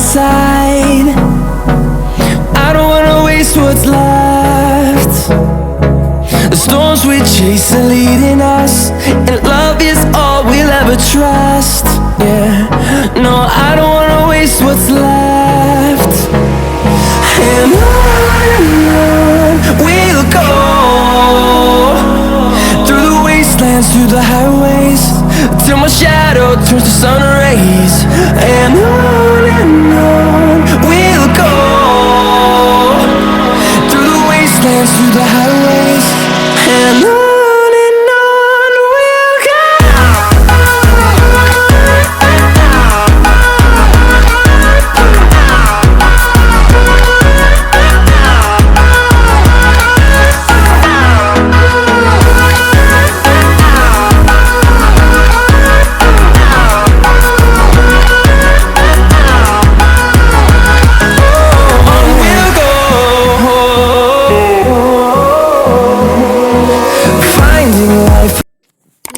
inside. I don't wanna waste what's left. The storms we chase are leading us, and love is all we'll ever trust. Yeah, no, I don't wanna waste what's left. And on we'll go, through the wastelands, through the highways, till my shadow turns to sun rays. And on we'll go, through the wastelands, through the highways, and on we'll go.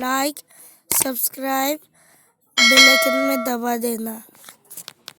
Like, subscribe, bell icon में दबा देना।